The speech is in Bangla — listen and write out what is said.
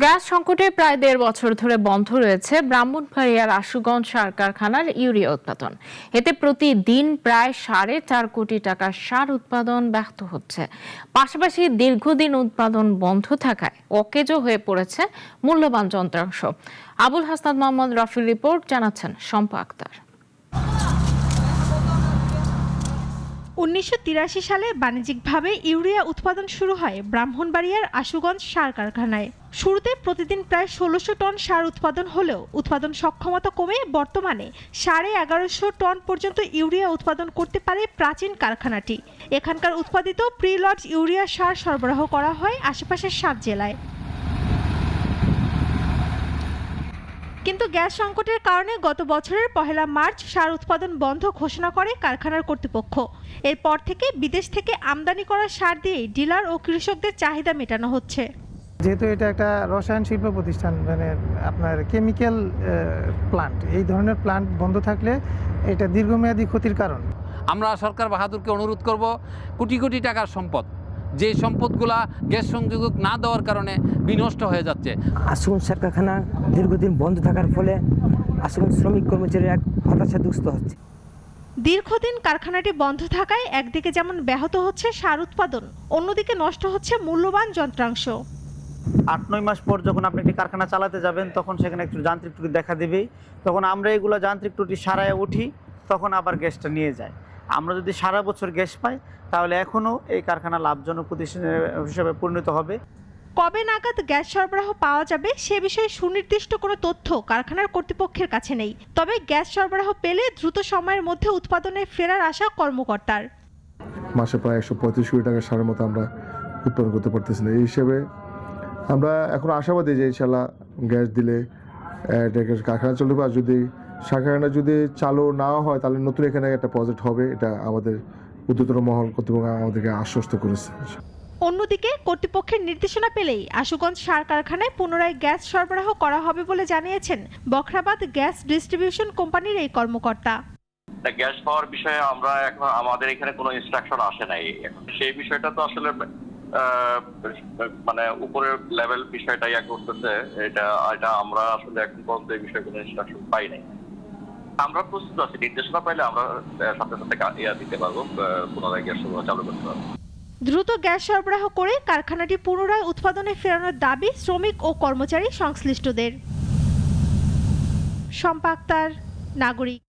গ্যাস সংকটে প্রায় ১.৫ বছর ধরে বন্ধ রয়েছে ব্রাহ্মণবাড়িয়ার আশুগঞ্জ সার কারখানার ইউরিয়া উৎপাদন। এতে প্রতিদিন প্রায় 4.5 কোটি টাকার সার উৎপাদন ব্যাহত হচ্ছে। পাশাপাশি দীর্ঘদিন উৎপাদন বন্ধ থাকায় অকেজো হয়ে পড়েছে মূল্যবান যন্ত্রাংশ। আবুল হাসনাত মোহাম্মদ রফির রিপোর্ট, জানাচ্ছেন শম্পা আক্তার। ১৯৮৩ সালে বাণিজ্যিকভাবে ইউরিয়া উৎপাদন শুরু হয় ব্রাহ্মণবাড়িয়ার আশুগঞ্জ সার কারখানায়। শুরুতে প্রতিদিন প্রায় ১৬০০ টন সার উৎপাদন হলেও উৎপাদন সক্ষমতা কমে বর্তমানে ১১৫০ টন পর্যন্ত ইউরিয়া উৎপাদন করতে পারে প্রাচীন কারখানাটি। এখানকার উৎপাদিত প্রি-লট ইউরিয়া সার সরবরাহ করা হয় আশেপাশের ৭ জেলায়। কিন্তু গ্যাস সংকটের কারণে গত বছরের ১ মার্চ সার উৎপাদন বন্ধ ঘোষণা করে কারখানার কর্তৃপক্ষ। এরপর থেকে বিদেশ থেকে আমদানি করা সার দিয়েই ডিলার ও কৃষকদের চাহিদা মেটানো হচ্ছে। যেহেতু এটা একটা রসায়ন শিল্প প্রতিষ্ঠান, মানে আপনার কেমিক্যাল প্লান্ট, এই ধরনের প্লান্ট বন্ধ থাকলে এটা দীর্ঘমেয়াদী ক্ষতির কারণ। আমরা সরকার বাহাদুরকে অনুরোধ করব, কোটি কোটি টাকার সম্পদ, যে সম্পদগুলা গ্যাস সংযোগ না দেওয়ার কারণে বিনষ্ট হয়ে যাচ্ছে। আশুগঞ্জ সার কারখানা দীর্ঘদিন বন্ধ থাকার ফলে আশুগঞ্জ শ্রমিক কর্মচারীরা এক হতাশাগ্রস্ত হচ্ছে। দীর্ঘদিন কারখানাটি বন্ধ থাকায় একদিকে যেমন ব্যাহত হচ্ছে সার উৎপাদন, অন্যদিকে নষ্ট হচ্ছে মূল্যবান যন্ত্রাংশ। ৮-৯ মাস পর যখন আপনি একটি কারখানা চালাতে যাবেন, তখন সেখানে একটু যান্ত্রিক ত্রুটি দেখা দেবেই। তখন আমরা এগুলো যান্ত্রিক ত্রুটি সারায় উঠি, তখন আবার গ্যাসটা নিয়ে যায়। আমরা যদি সারা বছর গ্যাস পাই, তাহলে এখনও এই কারখানা লাভজনক প্রতিষ্ঠান হিসেবে পরিণত হবে। কবে নাগাদ গ্যাস সরবরাহ পাওয়া যাবে সে বিষয়ে সুনির্দিষ্ট কোনো তথ্য কারখানার কর্তৃপক্ষের কাছে নেই। তবে গ্যাস সরবরাহ পেলে দ্রুত সময়ের মধ্যে উৎপাদনে ফেরার আশা কর্মকর্তার। মাসে প্রায় ১৩৫ কোটি টাকার সারের মতো আমরা উৎপাদন করতে পারতেছি না। এই হিসেবে আমরা এখন আশাবাদী যে ইনশাল্লাহ গ্যাস দিলে কারখানা চলতে পারে। যদি কারখানা যদি চালু না হয়, তাহলে নতুন এখানে একটা প্রজেক্ট হবে। এটা আমাদের উচ্চতর মহল কর্তৃপক্ষ আমাদেরকে আশ্বস্ত করেছে। অন্যদিকে কর্তৃপক্ষের নির্দেশনা পেলেই আশুগঞ্জ সার কারখানায় পুনরায় গ্যাস সরবরাহ করা হবে বলে জানিয়েছেন বখরাবাদ গ্যাস ডিস্ট্রিবিউশন কোম্পানির এই কর্মকর্তা। গ্যাস পাওয়ার বিষয়ে আমরা এখন আমাদের এখানে কোনো ইনস্ট্রাকশন আসে নাই। সেই বিষয়টা তো আসলে মানে উপরের লেভেল বিষয়টা করতেছে। এটা আমরা আসলে এখন পর্যন্ত এই বিষয়ে কোনো ইনস্ট্রাকশন পাই নাই। আমরা প্রস্তুত আছি, নির্দেশনা পাইলে আমরা সাথে সাথে দিতে পারবো, পুনরায় গ্যাস চালু করতে পারবো। দ্রুত গ্যাস সরবরাহ করে কারখানাটি পুনরায় উৎপাদনে ফেরানোর দাবি শ্রমিক ও কর্মচারী সংশ্লিষ্টদের। শম্পা আক্তার, নাগরিক।